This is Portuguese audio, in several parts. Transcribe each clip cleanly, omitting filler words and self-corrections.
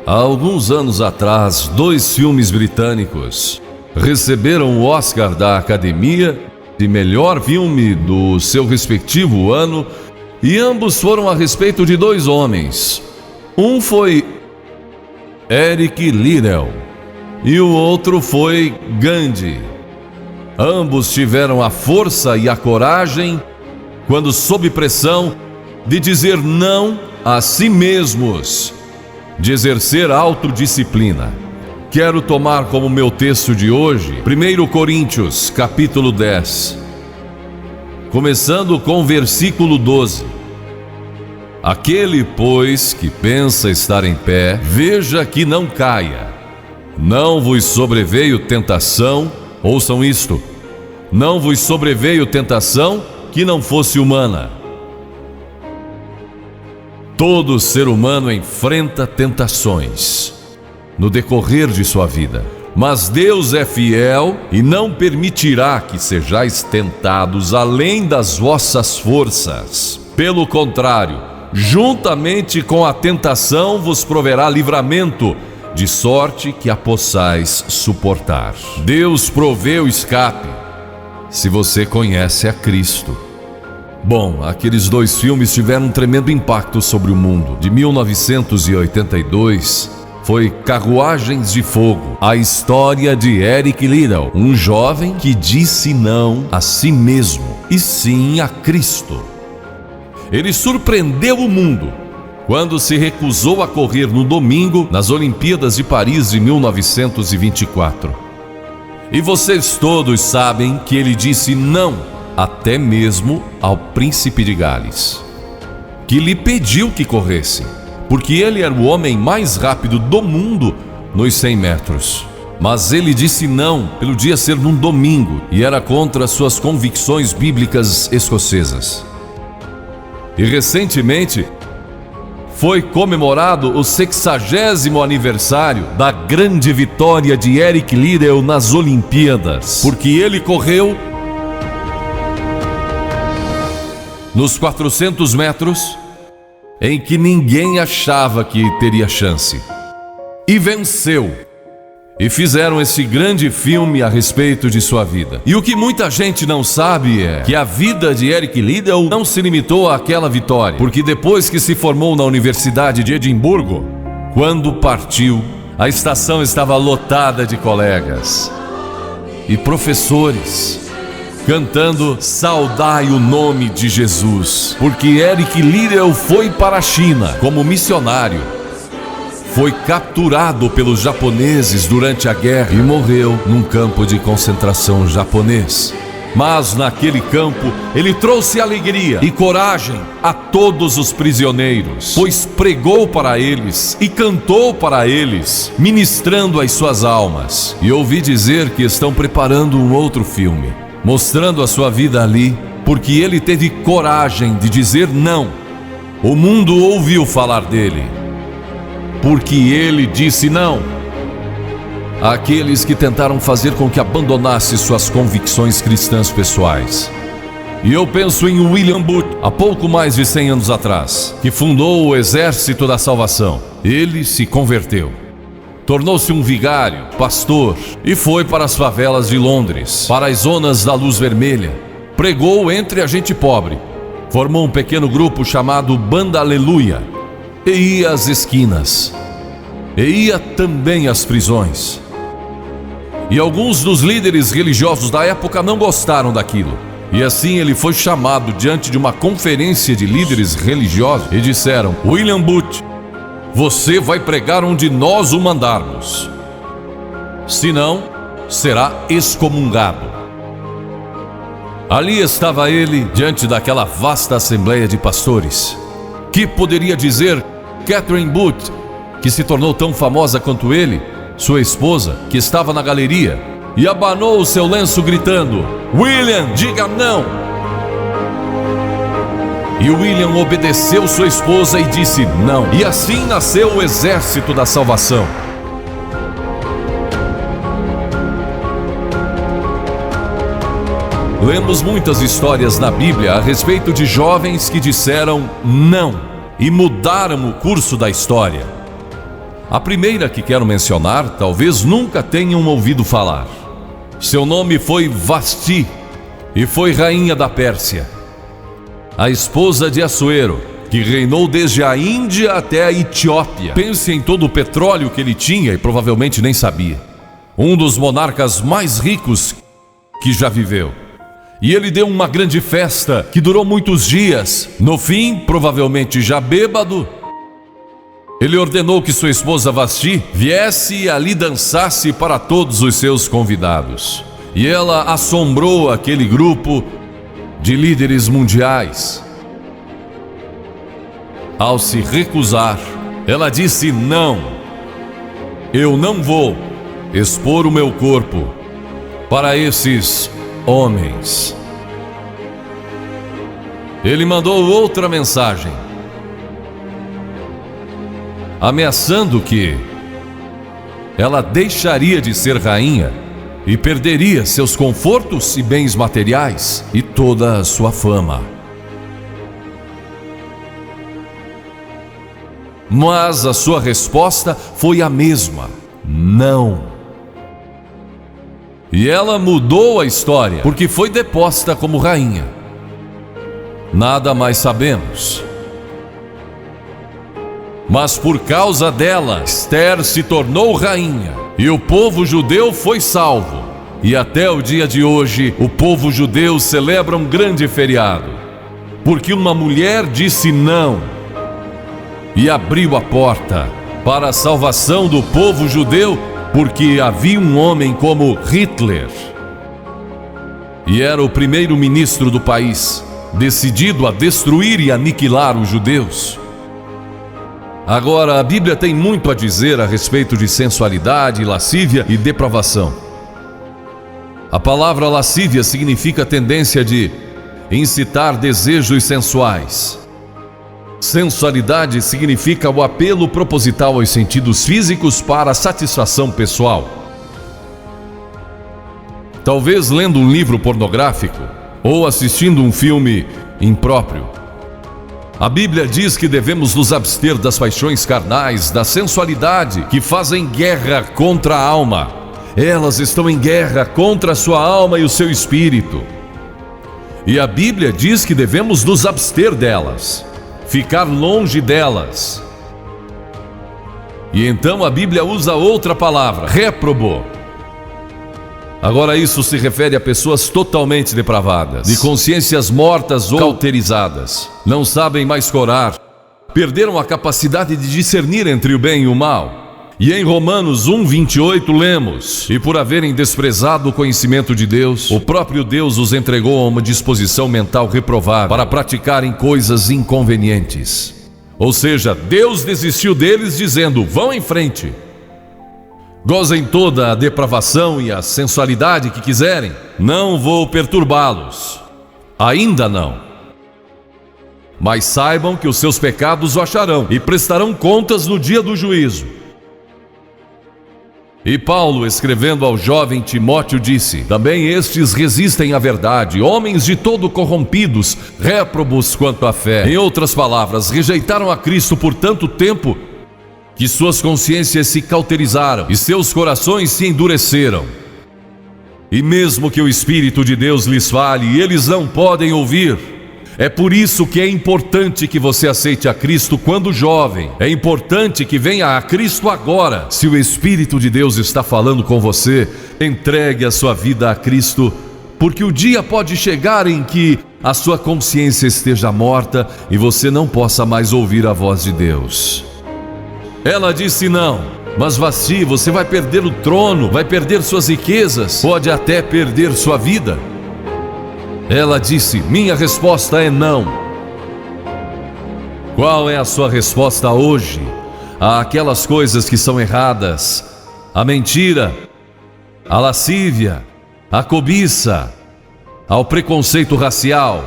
Há alguns anos atrás, 2 filmes britânicos receberam o Oscar da Academia de melhor filme do seu respectivo ano, e ambos foram a respeito de 2 homens. Um foi Eric Liddell e o outro foi Gandhi. Ambos tiveram a força e a coragem, quando sob pressão, de dizer não a si mesmos, de exercer autodisciplina. Quero tomar como meu texto de hoje 1 Coríntios, capítulo 10, começando com o versículo 12. Aquele, pois, que pensa estar em pé, veja que não caia. Não vos sobreveio tentação, ouçam isto, não vos sobreveio tentação que não fosse humana. Todo ser humano enfrenta tentações no decorrer de sua vida, mas Deus é fiel e não permitirá que sejais tentados além das vossas forças. Pelo contrário, juntamente com a tentação vos proverá livramento, de sorte que a possais suportar. Deus provê o escape, se você conhece a Cristo. Bom, aqueles 2 filmes tiveram um tremendo impacto sobre o mundo. De 1982, foi Carruagens de Fogo, a história de Eric Liddell, um jovem que disse não a si mesmo e sim a Cristo. Ele surpreendeu o mundo quando se recusou a correr no domingo nas Olimpíadas de Paris de 1924. E vocês todos sabem que ele disse não até mesmo ao príncipe de Gales, que lhe pediu que corresse, porque ele era o homem mais rápido do mundo nos 100 metros. Mas ele disse não pelo dia ser num domingo e era contra suas convicções bíblicas escocesas. E recentemente foi comemorado o 60º aniversário da grande vitória de Eric Liddell nas Olimpíadas, porque ele correu nos 400 metros em que ninguém achava que teria chance, e venceu. E fizeram esse grande filme a respeito de sua vida. E o que muita gente não sabe é que a vida de Eric Liddell não se limitou àquela vitória, porque depois que se formou na Universidade de Edimburgo, quando partiu, a estação estava lotada de colegas e professores cantando "Saudai o nome de Jesus", porque Eric Liddell foi para a China como missionário. Foi capturado pelos japoneses durante a guerra e morreu num campo de concentração japonês. Mas naquele campo ele trouxe alegria e coragem a todos os prisioneiros, pois pregou para eles e cantou para eles, ministrando as suas almas. E ouvi dizer que estão preparando um outro filme, mostrando a sua vida ali, porque ele teve coragem de dizer não. O mundo ouviu falar dele, porque ele disse não àqueles que tentaram fazer com que abandonasse suas convicções cristãs pessoais. E eu penso em William Booth, há pouco mais de 100 anos atrás, que fundou o Exército da Salvação. Ele se converteu, tornou-se um vigário, pastor, e foi para as favelas de Londres, para as zonas da Luz Vermelha. Pregou entre a gente pobre, formou um pequeno grupo chamado Banda Aleluia, e ia às esquinas, e ia também às prisões. E alguns dos líderes religiosos da época não gostaram daquilo, e assim ele foi chamado diante de uma conferência de líderes religiosos e disseram: William Booth, você vai pregar onde nós o mandarmos, senão será excomungado. Ali estava ele diante daquela vasta assembleia de pastores. Que poderia dizer Catherine Booth, que se tornou tão famosa quanto ele, sua esposa, que estava na galeria, e abanou o seu lenço gritando: William, diga não! E William obedeceu sua esposa e disse não. E assim nasceu o Exército da Salvação. Lemos muitas histórias na Bíblia a respeito de jovens que disseram não e mudaram o curso da história. A primeira que quero mencionar, talvez nunca tenham ouvido falar. Seu nome foi Vasti e foi rainha da Pérsia, a esposa de Assuero, que reinou desde a Índia até a Etiópia. Pense em todo o petróleo que ele tinha e provavelmente nem sabia. Um dos monarcas mais ricos que já viveu. E ele deu uma grande festa que durou muitos dias. No fim, provavelmente já bêbado, ele ordenou que sua esposa Vasti viesse e ali dançasse para todos os seus convidados. E ela assombrou aquele grupo de líderes mundiais. Ao se recusar, ela disse: não, eu não vou expor o meu corpo para esses homens. Ele mandou outra mensagem, ameaçando que ela deixaria de ser rainha e perderia seus confortos e bens materiais e toda a sua fama. Mas a sua resposta foi a mesma: não. E ela mudou a história, porque foi deposta como rainha. Nada mais sabemos. Mas por causa dela, Esther se tornou rainha e o povo judeu foi salvo. E até o dia de hoje, o povo judeu celebra um grande feriado, porque uma mulher disse não e abriu a porta para a salvação do povo judeu, porque havia um homem como Hitler, e era o primeiro-ministro do país, decidido a destruir e aniquilar os judeus. Agora, a Bíblia tem muito a dizer a respeito de sensualidade, lascívia e depravação. A palavra lascívia significa tendência de incitar desejos sensuais. Sensualidade significa o apelo proposital aos sentidos físicos para a satisfação pessoal. Talvez lendo um livro pornográfico ou assistindo um filme impróprio. A Bíblia diz que devemos nos abster das paixões carnais, da sensualidade, que fazem guerra contra a alma. Elas estão em guerra contra a sua alma e o seu espírito. E a Bíblia diz que devemos nos abster delas, ficar longe delas. E então a Bíblia usa outra palavra, réprobo. Agora isso se refere a pessoas totalmente depravadas, de consciências mortas ou cauterizadas. Não sabem mais corar, perderam a capacidade de discernir entre o bem e o mal. E em Romanos 1:28 lemos: e por haverem desprezado o conhecimento de Deus, o próprio Deus os entregou a uma disposição mental reprovável para praticarem coisas inconvenientes. Ou seja, Deus desistiu deles dizendo: vão em frente, gozem toda a depravação e a sensualidade que quiserem, não vou perturbá-los, ainda não. Mas saibam que os seus pecados o acharão e prestarão contas no dia do juízo. E Paulo, escrevendo ao jovem Timóteo, disse: também estes resistem à verdade, homens de todo corrompidos, réprobos quanto à fé. Em outras palavras, rejeitaram a Cristo por tanto tempo que suas consciências se cauterizaram e seus corações se endureceram. E mesmo que o Espírito de Deus lhes fale, eles não podem ouvir. É por isso que é importante que você aceite a Cristo quando jovem. É importante que venha a Cristo agora. Se o Espírito de Deus está falando com você, entregue a sua vida a Cristo, porque o dia pode chegar em que a sua consciência esteja morta e você não possa mais ouvir a voz de Deus. Ela disse não, mas Vasti, você vai perder o trono, vai perder suas riquezas, pode até perder sua vida. Ela disse: minha resposta é não. Qual é a sua resposta hoje àquelas coisas que são erradas? A mentira, a lascívia, a cobiça, ao preconceito racial.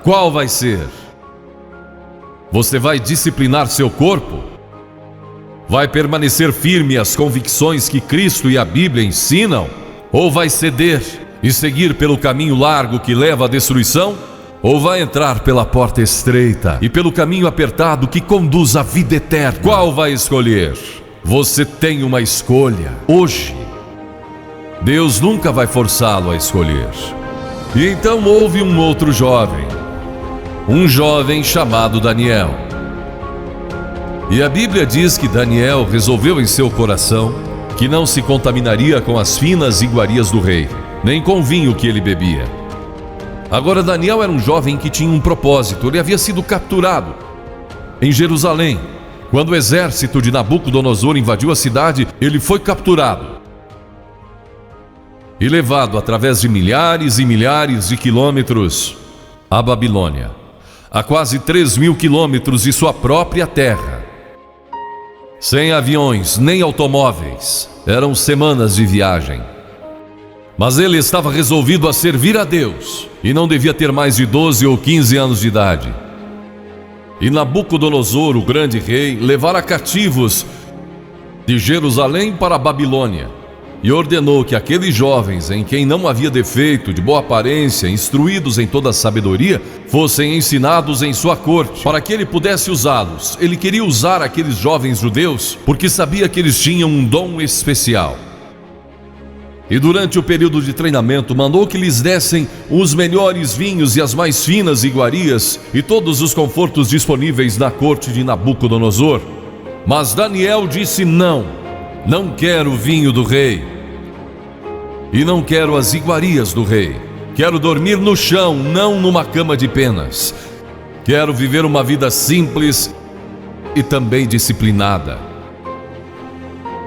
Qual vai ser? Você vai disciplinar seu corpo? Vai permanecer firme às convicções que Cristo e a Bíblia ensinam? Ou vai ceder e seguir pelo caminho largo que leva à destruição? ou vai entrar pela porta estreita e pelo caminho apertado que conduz à vida eterna? Qual vai escolher? Você tem uma escolha hoje. Deus nunca vai forçá-lo a escolher. E então houve um outro jovem, um jovem chamado Daniel. E a Bíblia diz que Daniel resolveu em seu coração que não se contaminaria com as finas iguarias do rei, nem com o vinho que ele bebia. Agora Daniel era um jovem que tinha um propósito. Ele havia sido capturado em Jerusalém. Quando o exército de Nabucodonosor invadiu a cidade, ele foi capturado e levado através de milhares e milhares de quilômetros à Babilônia, a quase 3.000 quilômetros de sua própria terra. Sem aviões nem automóveis, eram semanas de viagem. Mas ele estava resolvido a servir a Deus e não devia ter mais de 12 ou 15 anos de idade. E Nabucodonosor, o grande rei, levara cativos de Jerusalém para a Babilônia e ordenou que aqueles jovens, em quem não havia defeito, de boa aparência, instruídos em toda a sabedoria, fossem ensinados em sua corte, para que ele pudesse usá-los. Ele queria usar aqueles jovens judeus porque sabia que eles tinham um dom especial. E durante o período de treinamento, mandou que lhes dessem os melhores vinhos e as mais finas iguarias e todos os confortos disponíveis na corte de Nabucodonosor. Mas Daniel disse: não quero o vinho do rei e não quero as iguarias do rei. Quero dormir no chão, não numa cama de penas. Quero viver uma vida simples e também disciplinada.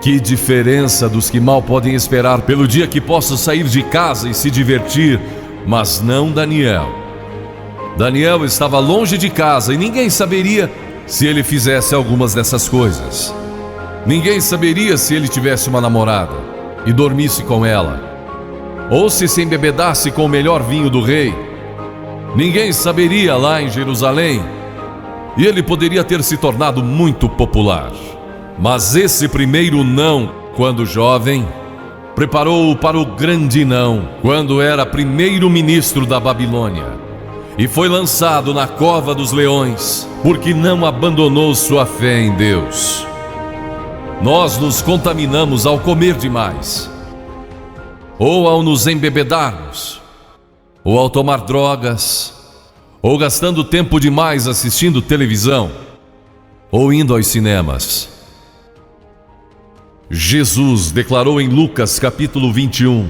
Que diferença dos que mal podem esperar pelo dia que posso sair de casa e se divertir, mas não Daniel. Daniel estava longe de casa e ninguém saberia se ele fizesse algumas dessas coisas. Ninguém saberia se ele tivesse uma namorada e dormisse com ela, ou se embebedasse com o melhor vinho do rei. Ninguém saberia lá em Jerusalém, e ele poderia ter se tornado muito popular. Mas esse primeiro não, quando jovem, preparou-o para o grande não, quando era primeiro-ministro da Babilônia, e foi lançado na cova dos leões, porque não abandonou sua fé em Deus. Nós nos contaminamos ao comer demais, ou ao nos embebedarmos, ou ao tomar drogas, ou gastando tempo demais assistindo televisão, ou indo aos cinemas. Jesus declarou em Lucas capítulo 21: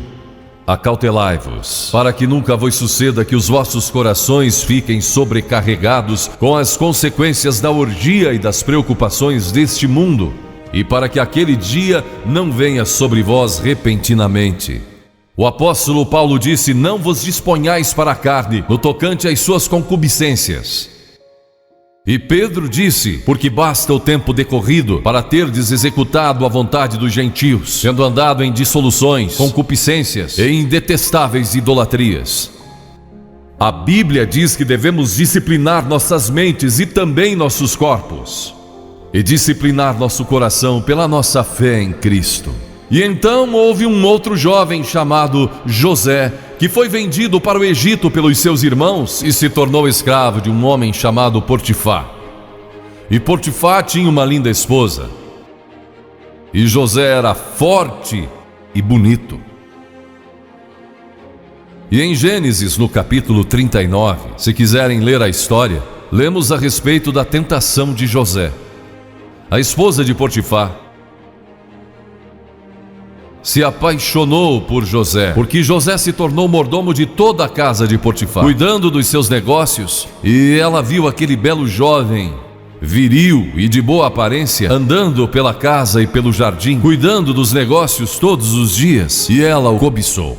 acautelai-vos, para que nunca vos suceda que os vossos corações fiquem sobrecarregados com as consequências da orgia e das preocupações deste mundo, e para que aquele dia não venha sobre vós repentinamente. O apóstolo Paulo disse: não vos disponhais para a carne no tocante às suas concupiscências. E Pedro disse: porque basta o tempo decorrido para terdes executado a vontade dos gentios, tendo andado em dissoluções, concupiscências e em detestáveis idolatrias. A Bíblia diz que devemos disciplinar nossas mentes e também nossos corpos, e disciplinar nosso coração pela nossa fé em Cristo. E então houve um outro jovem chamado José, que foi vendido para o Egito pelos seus irmãos e se tornou escravo de um homem chamado Potifar. E Potifar tinha uma linda esposa, e José era forte e bonito. E em Gênesis, no capítulo 39, se quiserem ler a história, lemos a respeito da tentação de José. A esposa de Potifar se apaixonou por José, porque José se tornou mordomo de toda a casa de Potifar, cuidando dos seus negócios, e ela viu aquele belo jovem, viril e de boa aparência, andando pela casa e pelo jardim, cuidando dos negócios todos os dias, e ela o cobiçou.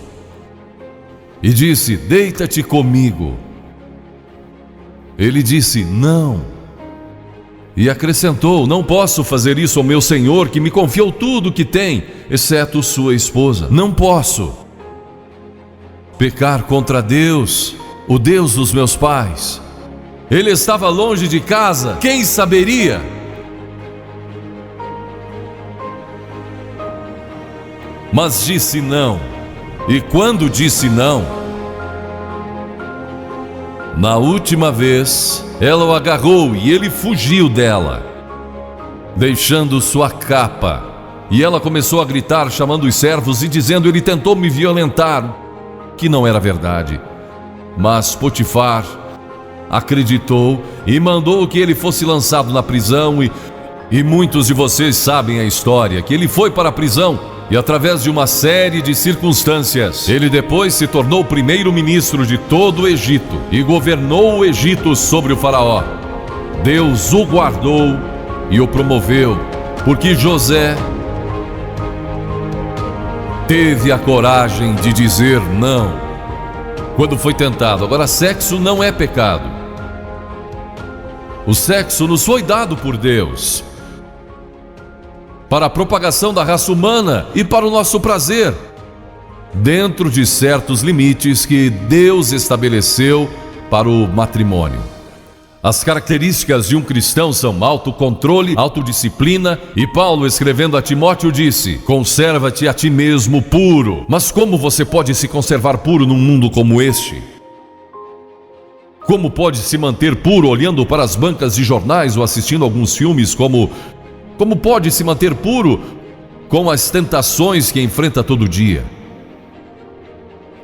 E disse: deita-te comigo. Ele disse: não. E acrescentou: não posso fazer isso ao meu senhor, que me confiou tudo o que tem, exceto sua esposa. Não posso pecar contra Deus, o Deus dos meus pais. Ele estava longe de casa, quem saberia? Mas disse não. E quando disse não Na última vez, ela o agarrou e ele fugiu dela, deixando sua capa. E ela começou a gritar, chamando os servos e dizendo: ele tentou me violentar, que não era verdade. Mas Potifar acreditou e mandou que ele fosse lançado na prisão. E muitos de vocês sabem a história, que ele foi para a prisão e através de uma série de circunstâncias, ele depois se tornou o primeiro-ministro de todo o Egito e governou o Egito sobre o faraó. Deus o guardou e o promoveu, porque José teve a coragem de dizer não quando foi tentado. Agora, sexo não é pecado. O sexo nos foi dado por Deus para a propagação da raça humana e para o nosso prazer, dentro de certos limites que Deus estabeleceu para o matrimônio. As características de um cristão são autocontrole, autodisciplina, e Paulo, escrevendo a Timóteo, disse: conserva-te a ti mesmo puro. Mas como você pode se conservar puro num mundo como este? Como pode se manter puro olhando para as bancas de jornais ou assistindo alguns filmes? Como pode se manter puro com as tentações que enfrenta todo dia?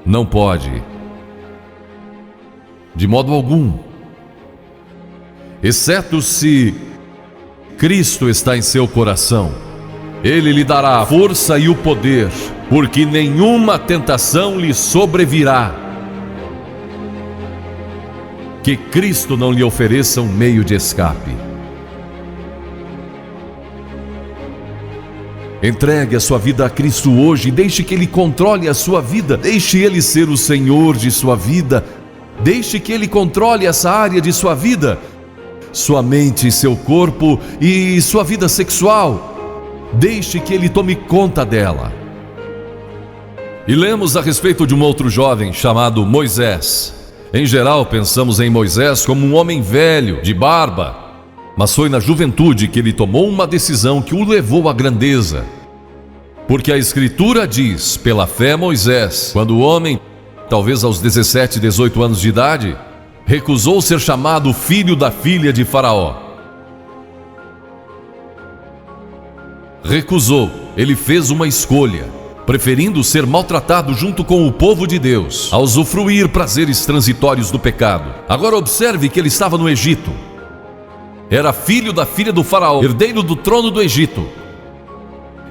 Não pode, de modo algum, exceto se Cristo está em seu coração. Ele lhe dará a força e o poder, porque nenhuma tentação lhe sobrevirá que Cristo não lhe ofereça um meio de escape. Entregue a sua vida a Cristo hoje, deixe que Ele controle a sua vida, deixe Ele ser o Senhor de sua vida, deixe que Ele controle essa área de sua vida, sua mente, seu corpo e sua vida sexual. Deixe que Ele tome conta dela. E lemos a respeito de um outro jovem chamado Moisés. Em geral, pensamos em Moisés como um homem velho, de barba, mas foi na juventude que ele tomou uma decisão que o levou à grandeza. Porque a Escritura diz: pela fé Moisés, quando o homem, talvez aos 17, 18 anos de idade, recusou ser chamado filho da filha de Faraó. Recusou, ele fez uma escolha, preferindo ser maltratado junto com o povo de Deus, a usufruir prazeres transitórios do pecado. Agora observe que ele estava no Egito. Era filho da filha do faraó, herdeiro do trono do Egito.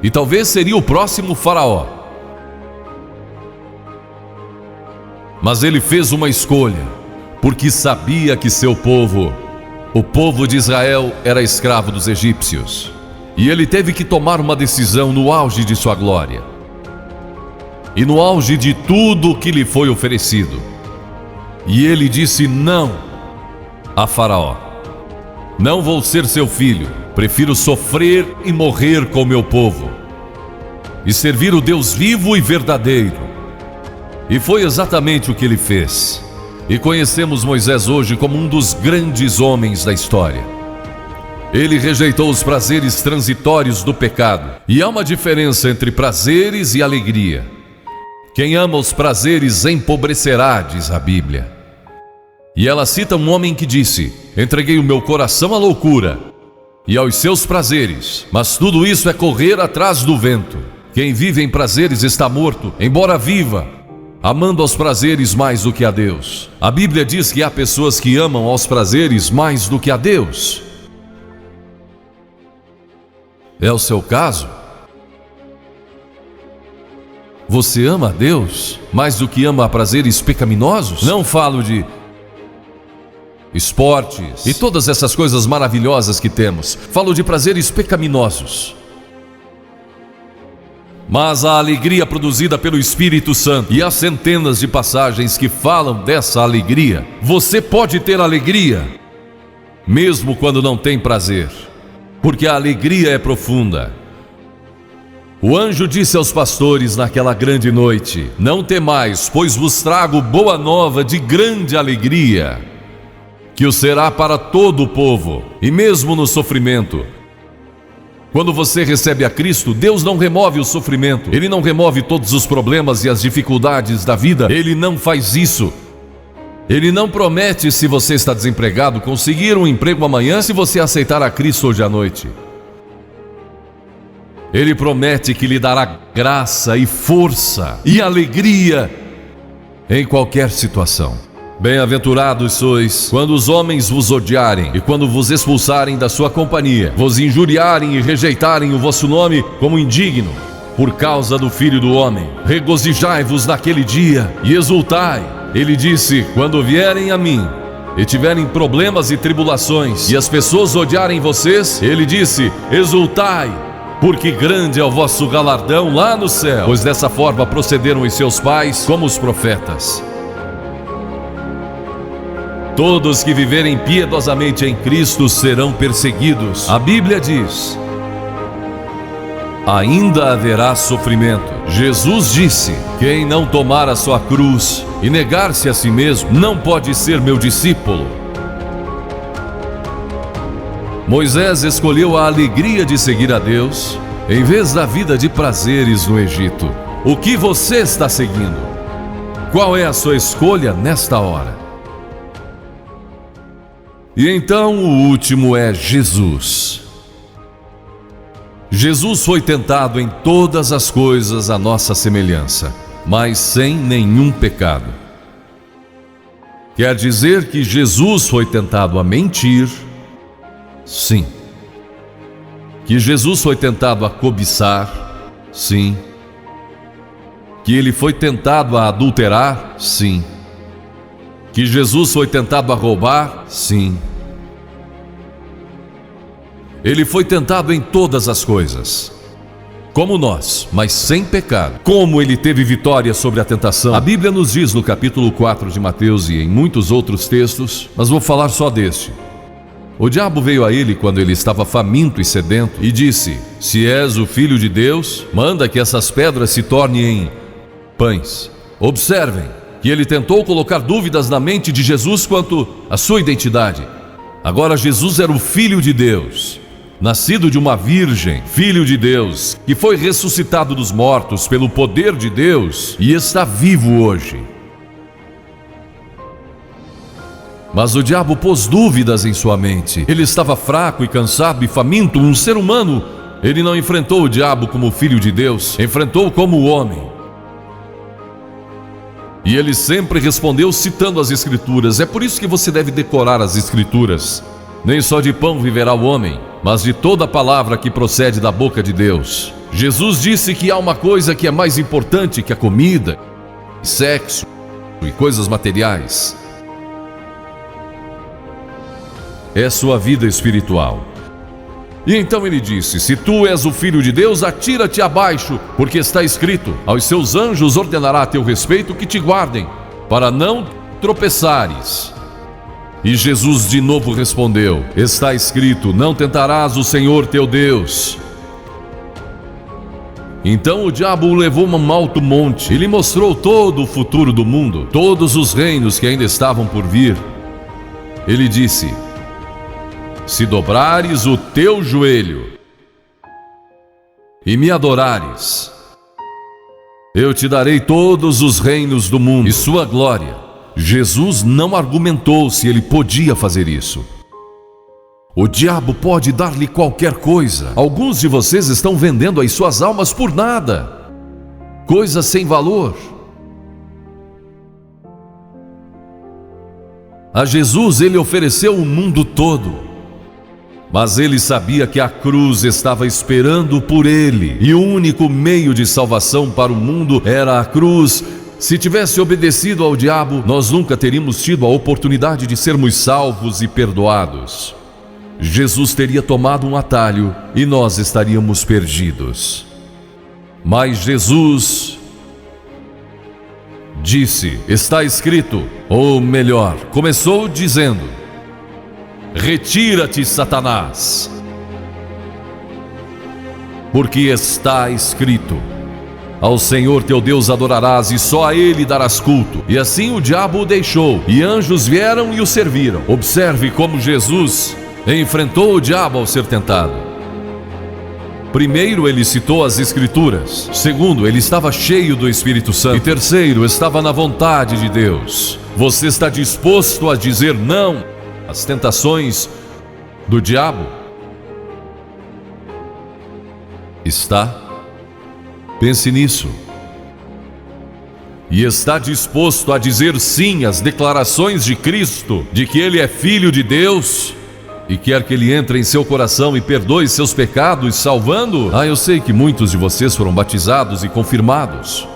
E talvez seria o próximo faraó. Mas ele fez uma escolha, porque sabia que seu povo, o povo de Israel, era escravo dos egípcios. E ele teve que tomar uma decisão no auge de sua glória. E no auge de tudo que lhe foi oferecido. E ele disse não a Faraó. Não vou ser seu filho, prefiro sofrer e morrer com meu povo, e servir o Deus vivo e verdadeiro. E foi exatamente o que ele fez. E conhecemos Moisés hoje como um dos grandes homens da história. Ele rejeitou os prazeres transitórios do pecado. E há uma diferença entre prazeres e alegria. Quem ama os prazeres empobrecerá, diz a Bíblia. E ela cita um homem que disse: entreguei o meu coração à loucura e aos seus prazeres, mas tudo isso é correr atrás do vento. Quem vive em prazeres está morto, embora viva, amando aos prazeres mais do que a Deus. A Bíblia diz que há pessoas que amam aos prazeres mais do que a Deus. É o seu caso? Você ama a Deus mais do que ama a prazeres pecaminosos? Não falo de esportes e todas essas coisas maravilhosas que temos. Falo de prazeres pecaminosos. Mas a alegria produzida pelo Espírito Santo, e há centenas de passagens que falam dessa alegria. Você pode ter alegria mesmo quando não tem prazer, porque a alegria é profunda. O anjo disse aos pastores naquela grande noite: não temais, pois vos trago boa nova de grande alegria, que o será para todo o povo. E mesmo no sofrimento, quando você recebe a Cristo, Deus não remove o sofrimento. Ele não remove todos os problemas e as dificuldades da vida. Ele não faz isso. Ele não promete, se você está desempregado, conseguir um emprego amanhã se você aceitar a Cristo hoje à noite. Ele promete que lhe dará graça e força e alegria em qualquer situação. Bem-aventurados sois quando os homens vos odiarem e quando vos expulsarem da sua companhia, vos injuriarem e rejeitarem o vosso nome como indigno, por causa do Filho do Homem. Regozijai-vos naquele dia e exultai. Ele disse: quando vierem a mim e tiverem problemas e tribulações, e as pessoas odiarem vocês, ele disse: exultai, porque grande é o vosso galardão lá no céu, pois dessa forma procederam os seus pais como os profetas. Todos que viverem piedosamente em Cristo serão perseguidos. A Bíblia diz: ainda haverá sofrimento. Jesus disse: quem não tomar a sua cruz e negar-se a si mesmo não pode ser meu discípulo. Moisés escolheu a alegria de seguir a Deus em vez da vida de prazeres no Egito. O que você está seguindo? Qual é a sua escolha nesta hora? E então o último é Jesus. Jesus foi tentado em todas as coisas à nossa semelhança, mas sem nenhum pecado. Quer dizer que Jesus foi tentado a mentir? Sim. Que Jesus foi tentado a cobiçar? Sim. Que ele foi tentado a adulterar? Sim. Que Jesus foi tentado a roubar? Sim. Ele foi tentado em todas as coisas, como nós, mas sem pecado. Como ele teve vitória sobre a tentação? A Bíblia nos diz no capítulo 4 de Mateus e em muitos outros textos, mas vou falar só deste. O diabo veio a ele quando ele estava faminto e sedento e disse: se és o Filho de Deus, manda que essas pedras se tornem em pães. Observem que ele tentou colocar dúvidas na mente de Jesus quanto à sua identidade. Agora Jesus era o Filho de Deus, nascido de uma virgem, Filho de Deus, que foi ressuscitado dos mortos pelo poder de Deus e está vivo hoje. Mas o diabo pôs dúvidas em sua mente. Ele estava fraco e cansado e faminto, um ser humano. Ele não enfrentou o diabo como Filho de Deus, enfrentou como homem. E ele sempre respondeu citando as Escrituras. É por isso que você deve decorar as Escrituras. Nem só de pão viverá o homem, mas de toda a palavra que procede da boca de Deus. Jesus disse que há uma coisa que é mais importante que a comida, sexo e coisas materiais. É sua vida espiritual. E então ele disse: se tu és o Filho de Deus, atira-te abaixo, porque está escrito: aos seus anjos ordenará a teu respeito que te guardem, para não tropeçares. E Jesus de novo respondeu: está escrito: não tentarás o Senhor teu Deus. Então o diabo o levou a um alto monte e lhe mostrou todo o futuro do mundo, todos os reinos que ainda estavam por vir. Ele disse: se dobrares o teu joelho e me adorares, eu te darei todos os reinos do mundo e sua glória. Jesus não argumentou se ele podia fazer isso. O diabo pode dar-lhe qualquer coisa. Alguns de vocês estão vendendo as suas almas por nada, coisas sem valor. A Jesus ele ofereceu o mundo todo. Mas ele sabia que a cruz estava esperando por ele, e o único meio de salvação para o mundo era a cruz. Se tivesse obedecido ao diabo, nós nunca teríamos tido a oportunidade de sermos salvos e perdoados. Jesus teria tomado um atalho e nós estaríamos perdidos. Mas Jesus disse: está escrito, ou melhor, começou dizendo: retira-te, Satanás, porque está escrito: ao Senhor teu Deus adorarás e só a Ele darás culto. E assim o diabo o deixou, e anjos vieram e o serviram. Observe como Jesus enfrentou o diabo ao ser tentado. Primeiro, ele citou as Escrituras. Segundo, ele estava cheio do Espírito Santo. E terceiro, estava na vontade de Deus. Você está disposto a dizer não às tentações do diabo? Está? Pense nisso. E está disposto a dizer sim às declarações de Cristo, de que Ele é Filho de Deus e quer que Ele entre em seu coração e perdoe seus pecados, salvando? Eu sei que muitos de vocês foram batizados e confirmados.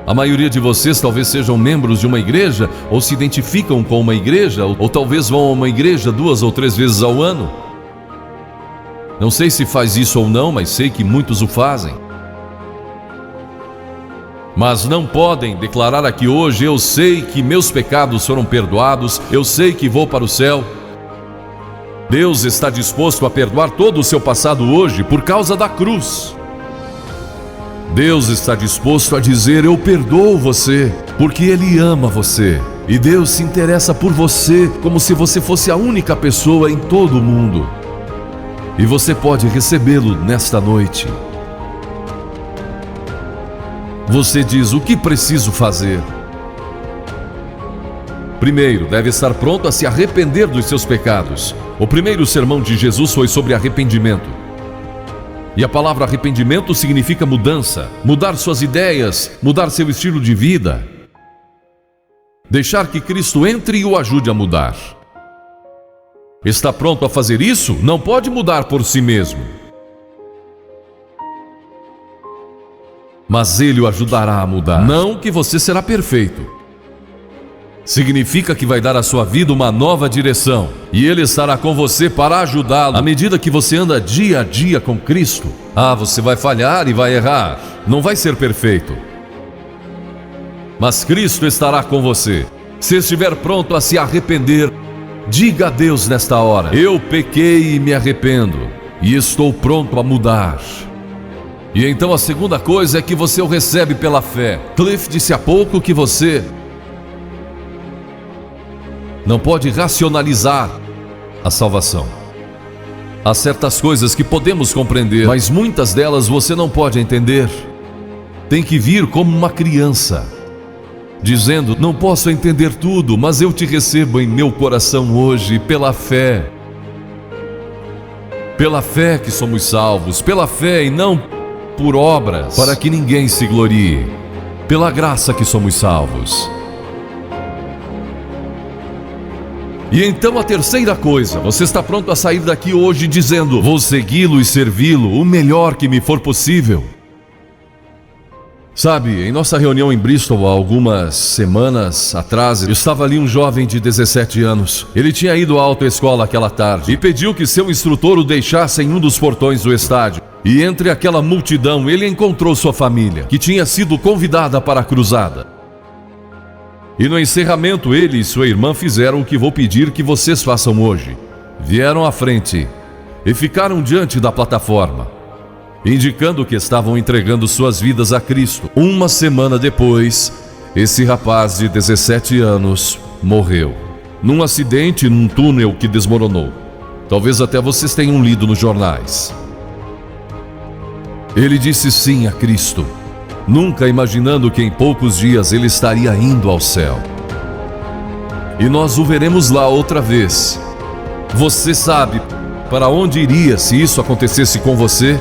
A maioria de vocês talvez sejam membros de uma igreja, ou se identificam com uma igreja, ou talvez vão a uma igreja 2 ou 3 vezes ao ano. Não sei se faz isso ou não, mas sei que muitos o fazem. Mas não podem declarar aqui hoje: eu sei que meus pecados foram perdoados, eu sei que vou para o céu. Deus está disposto a perdoar todo o seu passado hoje por causa da cruz. Deus está disposto a dizer: eu perdoo você, porque Ele ama você. E Deus se interessa por você como se você fosse a única pessoa em todo o mundo. E você pode recebê-lo nesta noite. Você diz: o que preciso fazer? Primeiro, deve estar pronto a se arrepender dos seus pecados. O primeiro sermão de Jesus foi sobre arrependimento. E a palavra arrependimento significa mudança, mudar suas ideias, mudar seu estilo de vida. Deixar que Cristo entre e o ajude a mudar. Está pronto a fazer isso? Não pode mudar por si mesmo. Mas Ele o ajudará a mudar. Não que você será perfeito. Significa que vai dar à sua vida uma nova direção. E Ele estará com você para ajudá-lo. À medida que você anda dia a dia com Cristo. Você vai falhar e vai errar. Não vai ser perfeito. Mas Cristo estará com você. Se estiver pronto a se arrepender, diga a Deus nesta hora: eu pequei e me arrependo. E estou pronto a mudar. E então a segunda coisa é que você o recebe pela fé. Cliff disse há pouco que você não pode racionalizar a salvação. Há certas coisas que podemos compreender, mas muitas delas você não pode entender. Tem que vir como uma criança, dizendo: não posso entender tudo, mas eu te recebo em meu coração hoje pela fé. Pela fé que somos salvos, pela fé e não por obras, para que ninguém se glorie. Pela graça que somos salvos. E então a terceira coisa, você está pronto a sair daqui hoje dizendo: vou segui-lo e servi-lo o melhor que me for possível. Sabe, em nossa reunião em Bristol há algumas semanas atrás, estava ali um jovem de 17 anos. Ele tinha ido à autoescola aquela tarde e pediu que seu instrutor o deixasse em um dos portões do estádio. E entre aquela multidão ele encontrou sua família, que tinha sido convidada para a cruzada. E no encerramento ele e sua irmã fizeram o que vou pedir que vocês façam hoje. Vieram à frente e ficaram diante da plataforma, indicando que estavam entregando suas vidas a Cristo. Uma semana depois, esse rapaz de 17 anos morreu num acidente num túnel que desmoronou. Talvez até vocês tenham lido nos jornais. Ele disse sim a Cristo, nunca imaginando que em poucos dias ele estaria indo ao céu. E nós o veremos lá outra vez. Você sabe para onde iria se isso acontecesse com você?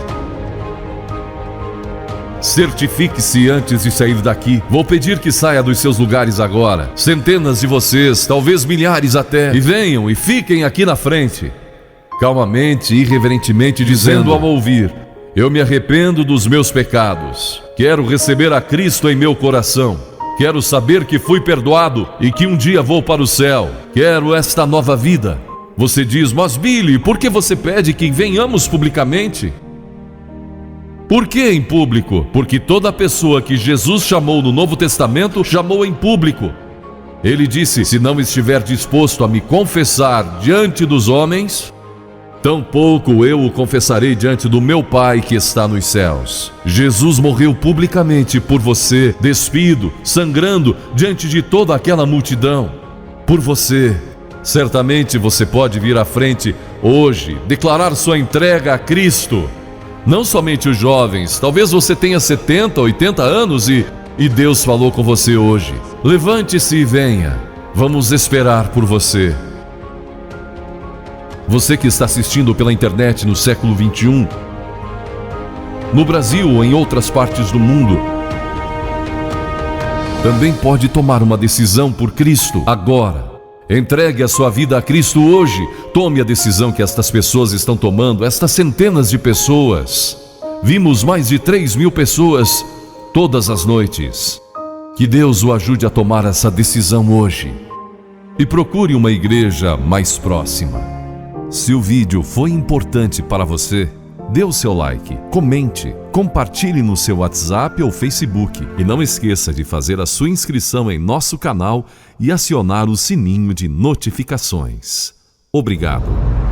Certifique-se antes de sair daqui. Vou pedir que saia dos seus lugares agora. Centenas de vocês, talvez milhares até. E venham e fiquem aqui na frente. Calmamente e irreverentemente dizendo ao ouvir: eu me arrependo dos meus pecados. Quero receber a Cristo em meu coração. Quero saber que fui perdoado e que um dia vou para o céu. Quero esta nova vida. Você diz: mas Billy, por que você pede que venhamos publicamente? Por que em público? Porque toda pessoa que Jesus chamou no Novo Testamento, chamou em público. Ele disse: se não estiver disposto a me confessar diante dos homens, tampouco eu o confessarei diante do meu Pai que está nos céus. Jesus morreu publicamente por você, despido, sangrando diante de toda aquela multidão. Por você. Certamente você pode vir à frente hoje, declarar sua entrega a Cristo. Não somente os jovens, talvez você tenha 70, 80 anos e e Deus falou com você hoje. Levante-se e venha. Vamos esperar por você. Você que está assistindo pela internet no século 21, no Brasil ou em outras partes do mundo, também pode tomar uma decisão por Cristo agora. Entregue a sua vida a Cristo hoje. Tome a decisão que estas pessoas estão tomando, estas centenas de pessoas. Vimos mais de 3.000 pessoas todas as noites. Que Deus o ajude a tomar essa decisão hoje. E procure uma igreja mais próxima. Se o vídeo foi importante para você, dê o seu like, comente, compartilhe no seu WhatsApp ou Facebook. E não esqueça de fazer a sua inscrição em nosso canal e acionar o sininho de notificações. Obrigado.